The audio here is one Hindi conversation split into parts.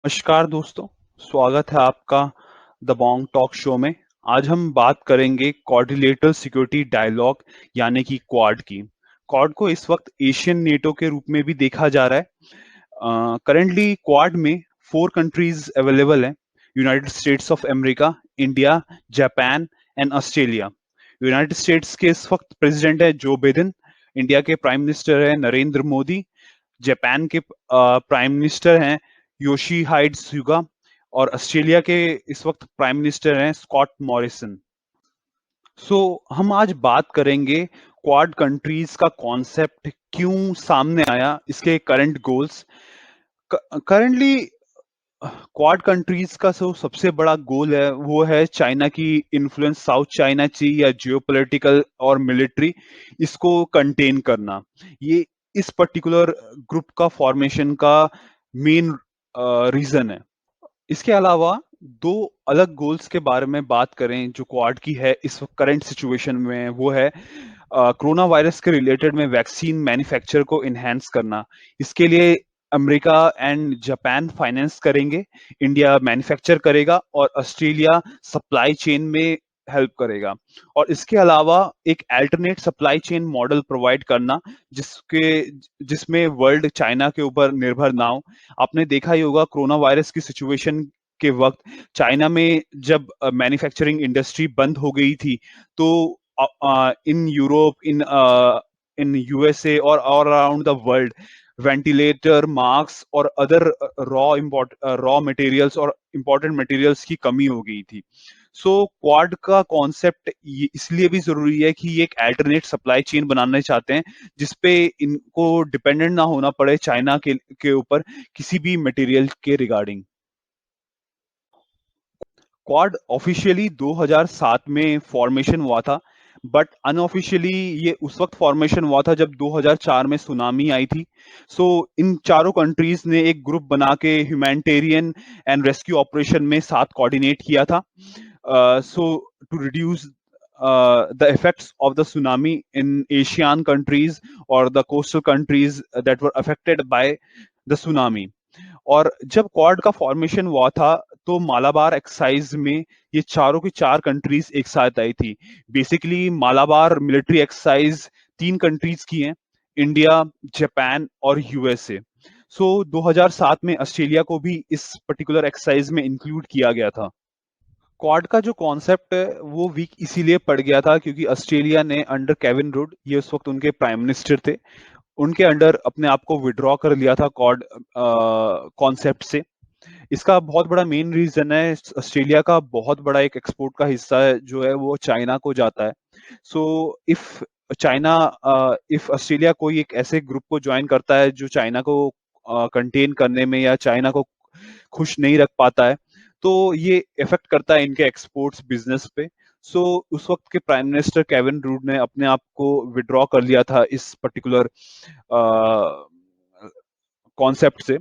नमस्कार दोस्तों, स्वागत है आपका द बॉन्ग टॉक शो में। आज हम बात करेंगे क्वाड्रिलेटरल सिक्योरिटी डायलॉग यानी कि क्वाड की। क्वाड को इस वक्त एशियन नेटो के रूप में भी देखा जा रहा है। करंटली क्वाड में 4 कंट्रीज अवेलेबल हैं: United states of America, India, Japan and Australia. United states के इस वक्त प्रेसिडेंट है जो बिडेन, इंडिया के प्राइम मिनिस्टर है नरेंद्र मोदी, जापान के प्राइम मिनिस्टर हैं योशीहाइड सुगा और ऑस्ट्रेलिया के इस वक्त प्राइम मिनिस्टर हैं स्कॉट मॉरिसन। सो हम आज बात करेंगे क्वाड कंट्रीज का कॉन्सेप्ट क्यों सामने आया, इसके current goals. Currently quad countries का सबसे बड़ा गोल है वो है चाइना की इन्फ्लुएंस साउथ चाइना सी या जियोपॉलिटिकल और मिलिट्री, इसको कंटेन करना। ये इस पर्टिकुलर ग्रुप का फॉर्मेशन का मेन रीजन है। इसके अलावा दो अलग गोल्स के बारे में बात करें जो क्वाड की है इस करंट सिचुएशन में, वो है कोरोना वायरस के रिलेटेड में वैक्सीन मैन्युफैक्चर को इनहेंस करना। इसके लिए अमेरिका एंड जापान फाइनेंस करेंगे, इंडिया मैन्युफैक्चर करेगा और ऑस्ट्रेलिया सप्लाई चेन में हेल्प करेगा। और इसके अलावा एक alternate supply chain model provide करना जिसके जिसमें वर्ल्ड चाइना के ऊपर निर्भर ना हो। आपने देखा ही होगा कोरोना वायरस की सिचुएशन के वक्त चाइना में जब मैन्युफैक्चरिंग इंडस्ट्री बंद हो गई थी, तो इन यूरोप, इन यूएसए और all around the world ventilator, mask और अदर रॉ मटेरियल्स और इंपॉर्टेंट मटेरियल्स की कमी हो गई थी। सो क्वाड का कॉन्सेप्ट इसलिए भी जरूरी है कि ये एक अल्टरनेट सप्लाई चेन बनाना चाहते हैं जिसपे इनको डिपेंडेंट ना होना पड़े चाइना के ऊपर किसी भी मटेरियल के रिगार्डिंग। क्वाड ऑफिशियली 2007 में फॉर्मेशन हुआ था, बट अनऑफिशियली ये उस वक्त फॉर्मेशन हुआ था जब 2004 में सुनामी आई थी। सो इन चारों कंट्रीज ने एक ग्रुप बना के ह्यूमैनिटेरियन एंड रेस्क्यू ऑपरेशन में साथ कोऑर्डिनेट किया था, so to reduce the effects of the tsunami in Asian countries or the coastal countries that were affected by the tsunami। और जब क्वाड का फॉर्मेशन हुआ था तो मालाबार एक्सरसाइज में ये चारों की चार कंट्रीज एक साथ आई थी। Basically Malabar military exercise 3 countries की हैं: इंडिया, जापान और यूएसए। सो 2007 में ऑस्ट्रेलिया को भी इस पर्टिकुलर एक्सरसाइज में इंक्लूड किया गया था। क्वाड का जो कॉन्सेप्ट है वो वीक इसीलिए पड़ गया था क्योंकि ऑस्ट्रेलिया ने अंडर केविन रुड, ये उस वक्त उनके प्राइम मिनिस्टर थे, उनके अंडर अपने आप को विड्रॉ कर लिया था क्वाड कॉन्सेप्ट से। इसका बहुत बड़ा मेन रीजन है ऑस्ट्रेलिया का बहुत बड़ा एक एक्सपोर्ट का हिस्सा है जो है वो चाइना को जाता है। So if China if Australia कोई एक ऐसे ग्रुप को ज्वाइन करता है जो चाइना को कंटेन करने में या चाइना को खुश नहीं रख पाता है, तो ये इफेक्ट करता है इनके एक्सपोर्ट्स बिजनेस पे। सो उस वक्त के प्राइम मिनिस्टर केविन रूड ने अपने आप को विड्रॉ कर लिया था इस पर्टिकुलर कॉन्सेप्ट से।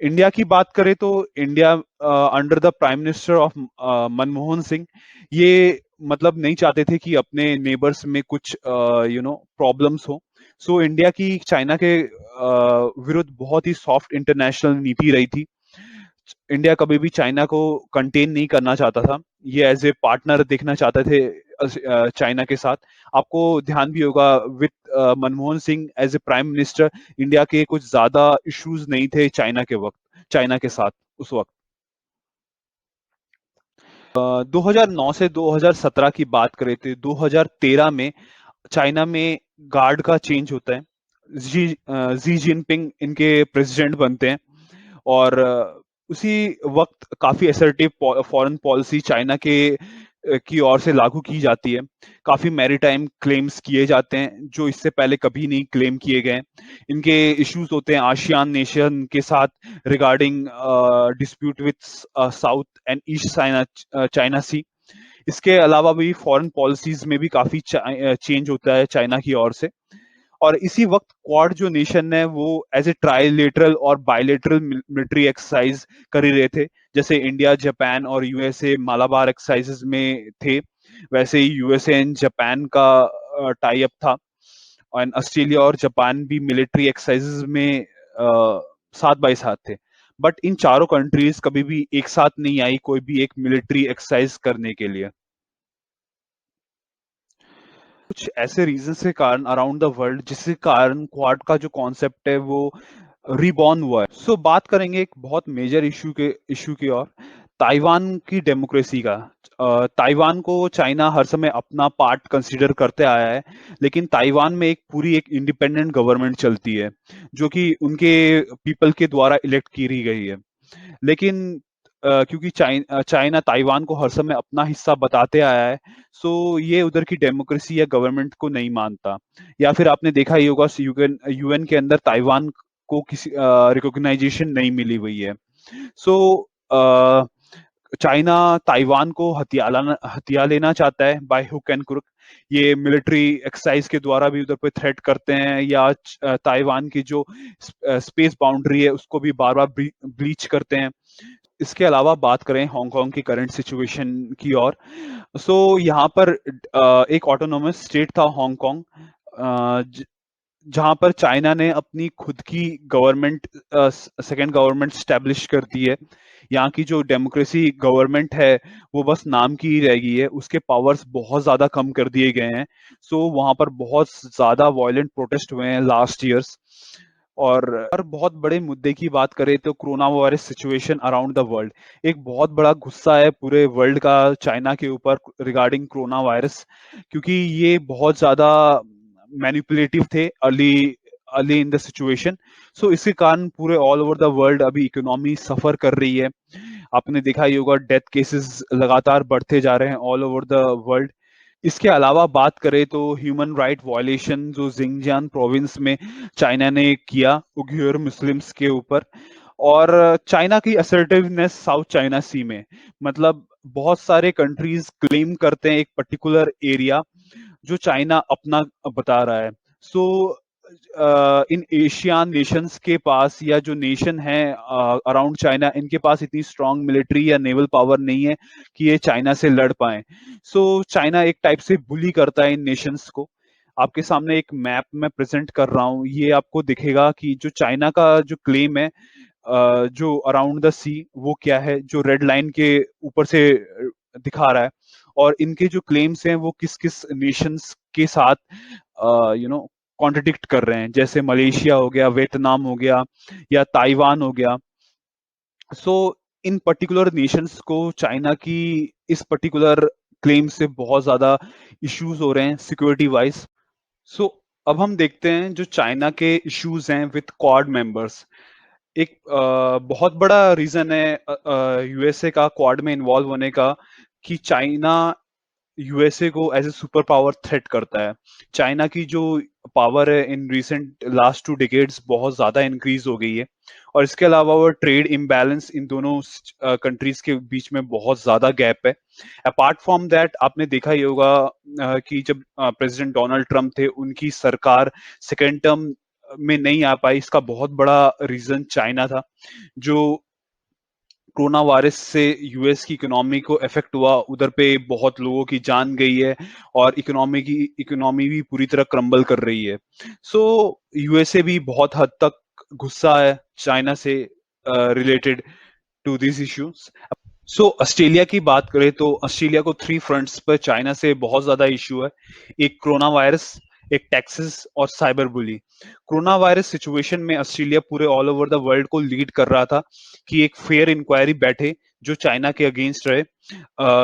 इंडिया की बात करें तो India under the prime minister of Manmohan Singh, ये मतलब नहीं चाहते थे कि अपने नेबर्स में कुछ प्रॉब्लम्स हो। सो इंडिया की चाइना के विरुद्ध बहुत ही सॉफ्ट इंटरनेशनल नीति रही थी। इंडिया कभी भी चाइना को कंटेन नहीं करना चाहता था, ये एज ए पार्टनर देखना चाहते थे चाइना के साथ। आपको ध्यान भी होगा with Manmohan Singh as a prime minister, India के कुछ ज्यादा इश्यूज नहीं थे चाइना के साथ उस वक्त। 2009 से 2017 की बात करें तो 2013 में चाइना में गार्ड का चेंज होता है। जी जिनपिंग इनके प्रेसिडेंट बनते हैं और उसी वक्त काफी असर्टिव फॉरेन पॉलिसी चाइना के की ओर से लागू की जाती है। काफी मैरीटाइम क्लेम्स किए जाते हैं जो इससे पहले कभी नहीं क्लेम किए गए। इनके इश्यूज होते हैं आसियान नेशन के साथ regarding dispute with South and East China China Sea. इसके अलावा भी फॉरेन पॉलिसीज में भी काफी चेंज होता है चाइना की ओर से। और इसी वक्त क्वाड जो नेशन है वो एज ए ट्राइलेटरल और बायलेटरल मिलिट्री एक्सरसाइज कर ही रहे थे। जैसे इंडिया, जापान और यूएसए मालाबार एक्सरसाइजेस में थे, वैसे ही यूएसए एंड जापान का टाई अप था। और ऑस्ट्रेलिया और जापान भी मिलिट्री एक्सरसाइजेस में साथ बाय साथ थे। बट इन चारों कंट्रीज कभी भी एक साथ नहीं आई कोई भी एक मिलिट्री एक्सरसाइज करने के लिए। कुछ ऐसे रीजंस के कारण अराउंड द वर्ल्ड जिसके कारण क्वाड का जो कॉन्सेप्ट है वो रिबॉर्न हुआ है। सो बात करेंगे एक बहुत मेजर इशू की और ताइवान की डेमोक्रेसी का। ताइवान को चाइना हर समय अपना पार्ट कंसीडर करते आया है, लेकिन ताइवान में एक पूरी एक इंडिपेंडेंट गवर्नमेंट चलती है जो कि उनके पीपल के द्वारा इलेक्ट की गई है। लेकिन क्योंकि चाइना ताइवान को हर समय अपना हिस्सा बताते आया है, सो ये उधर की डेमोक्रेसी या गवर्नमेंट को नहीं मानता। या फिर आपने देखा ही होगा यूएन यूएन के अंदर ताइवान को किसी रिकॉग्नाइजेशन नहीं मिली हुई है। सो चाइना ताइवान को हथिया लेना चाहता है बाय हुक एंड क्रुक। ये मिलिट्री एक्सरसाइज के द्वारा भी उधर पे थ्रेट करते हैं, या ताइवान की जो स्पेस बाउंड्री है उसको भी बार बार ब्रीच करते हैं। इसके अलावा बात करें हांगकांग की करंट सिचुएशन की ओर, सो यहाँ पर एक ऑटोनोमस स्टेट था हांगकांग, जहां पर चाइना ने अपनी खुद की गवर्नमेंट, सेकेंड गवर्नमेंट स्टैब्लिश कर दी है। यहाँ की जो डेमोक्रेसी गवर्नमेंट है वो बस नाम की ही रह गई है, उसके पावर्स बहुत ज्यादा कम कर दिए गए हैं। सो वहां पर बहुत ज्यादा वायलेंट प्रोटेस्ट हुए हैं लास्ट ईयर्स। और बहुत बड़े मुद्दे की बात करें तो corona virus situation around the world, एक बहुत बड़ा गुस्सा है पूरे वर्ल्ड का चाइना के ऊपर रिगार्डिंग कोरोना वायरस, क्योंकि ये बहुत ज्यादा मैनिपुलेटिव थे early early in the situation. So इसके कारण पूरे ऑल ओवर द वर्ल्ड अभी इकोनॉमी सफर कर रही है। आपने देखा ही होगा डेथ केसेस लगातार बढ़ते जा रहे हैं ऑल ओवर द वर्ल्ड। इसके अलावा बात करें तो ह्यूमन राइट वायलेशन जो जिंगजियांग प्रोविंस में चाइना ने किया उइघुर मुस्लिम्स के ऊपर, और चाइना की असर्टिवनेस साउथ चाइना सी में, मतलब बहुत सारे कंट्रीज क्लेम करते हैं एक पर्टिकुलर एरिया जो चाइना अपना बता रहा है। सो इन एशियन नेशंस के पास या जो नेशन है अराउंड चाइना, इनके पास इतनी स्ट्रांग मिलिट्री या नेवल पावर नहीं है कि ये चाइना से लड़ पाए। सो चाइना एक टाइप से बुली करता है इन नेशंस को। आपके सामने एक मैप में प्रेजेंट कर रहा हूँ, ये आपको दिखेगा कि जो चाइना का जो क्लेम है जो अराउंड द सी वो क्या है, जो रेड लाइन के ऊपर से दिखा रहा है, और इनके जो क्लेम्स हैं वो किस किस नेशंस के साथ कॉन्ट्रडिक्ट कर रहे हैं, जैसे मलेशिया हो गया, वियतनाम हो गया, या ताइवान हो गया। सो इन पर्टिकुलर नेशंस को चाइना की इस पर्टिकुलर क्लेम से बहुत ज्यादा इश्यूज हो रहे हैं सिक्योरिटी वाइज। सो अब हम देखते हैं जो चाइना के इश्यूज हैं विद क्वाड मेंबर्स। एक बहुत बड़ा रीजन है यूएसए का क्वाड में इन्वॉल्व होने का, कि चाइना यूएसए को as a super power threat करता है। चाइना की जो पावर है इन रिसेंट लास्ट 2 डिकेड्स बहुत ज्यादा इंक्रीज हो गई है, और इसके अलावा वो ट्रेड इम्बैलेंस इन दोनों कंट्रीज के बीच में बहुत ज्यादा गैप है। अपार्ट फ्रॉम दैट आपने देखा ही होगा कि जब प्रेसिडेंट डोनाल्ड ट्रंप थे उनकी सरकार सेकेंड टर्म में नहीं आ पाई, इसका बहुत बड़ा रीजन चाइना था। जो कोरोना वायरस से यूएस की इकोनॉमी को इफेक्ट हुआ, उधर पे बहुत लोगों की जान गई है, और इकोनॉमी भी पूरी तरह क्रम्बल कर रही है। सो यूएसए भी बहुत हद तक गुस्सा है चाइना से related to this issues. So Australia की बात करें तो ऑस्ट्रेलिया को 3 फ्रंट्स पर चाइना से बहुत ज्यादा इश्यू है। एक कोरोना वायरस, एक टैक्सेस, और cyber bully. Corona virus situation में ऑस्ट्रेलिया पूरे ऑल ओवर द वर्ल्ड को लीड कर रहा था कि एक फेयर इंक्वायरी बैठे जो चाइना के अगेंस्ट रहे,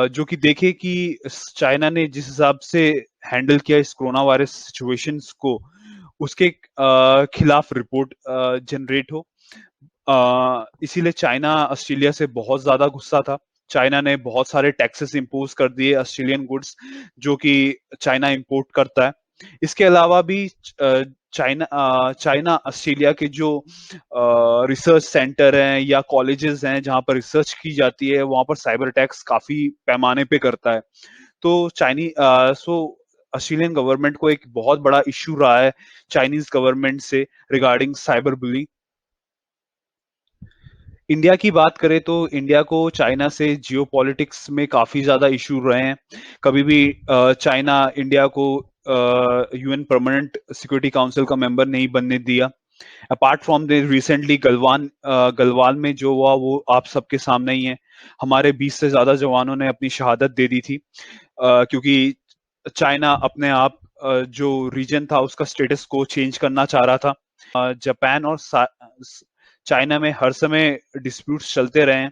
जो कि देखे कि चाइना ने जिस हिसाब से हैंडल किया इस कोरोना वायरस सिचुएशंस को, उसके खिलाफ रिपोर्ट जनरेट हो। इसीलिए चाइना ऑस्ट्रेलिया से बहुत ज्यादा गुस्सा था। चाइना ने बहुत सारे टैक्सेस इंपोज कर दिए ऑस्ट्रेलियन गुड्स जो कि चाइना इंपोर्ट करता है। इसके अलावा भी चाइना ऑस्ट्रेलिया के जो रिसर्च सेंटर हैं या कॉलेजेस हैं जहां पर रिसर्च की जाती है, वहां पर साइबर अटैक्स काफी पैमाने पे करता है। तो सो ऑस्ट्रेलियन गवर्नमेंट को एक बहुत बड़ा इश्यू रहा है चाइनीज गवर्नमेंट से रिगार्डिंग साइबर बुलिंग। इंडिया की बात करें तो इंडिया को चाइना से जियो पॉलिटिक्स में काफी ज्यादा इशू रहे हैं। कभी भी चाइना इंडिया को यूएन परमानेंट सिक्योरिटी काउंसिल का मेंबर नहीं बनने दिया। Apart from the recently Galwan में जो हुआ वो आप सबके सामने ही है। हमारे 20 से ज्यादा जवानों ने अपनी शहादत दे दी थी, क्योंकि चाइना अपने आप जो रीजन था उसका स्टेटस को चेंज करना चाह रहा था। जापान और चाइना में हर समय डिस्प्यूट्स चलते रहे हैं।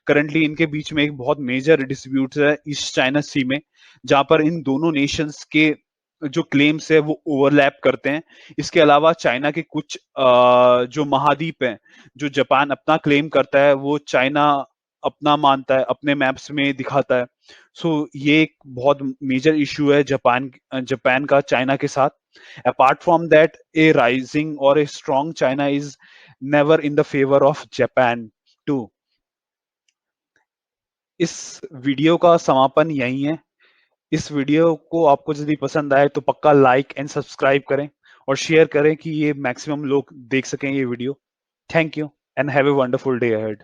करंटली इनके बीच में एक बहुत मेजर डिस्प्यूट है ईस्ट चाइना सी में, जहां पर इन दोनों नेशंस के जो क्लेम्स है वो ओवरलैप करते हैं। इसके अलावा चाइना के कुछ जो महाद्वीप हैं, जो जापान अपना क्लेम करता है वो चाइना अपना मानता है, अपने मैप्स में दिखाता है। ये एक बहुत मेजर इशू है जापान का चाइना के साथ। Apart from that, a rising और a strong China is never in the favour of Japan too. इस वीडियो का समापन यही है। इस वीडियो को आपको यदि पसंद आए तो पक्का लाइक एंड सब्सक्राइब करें और शेयर करें कि ये मैक्सिमम लोग देख सकें ये video. Thank you and have a wonderful day ahead.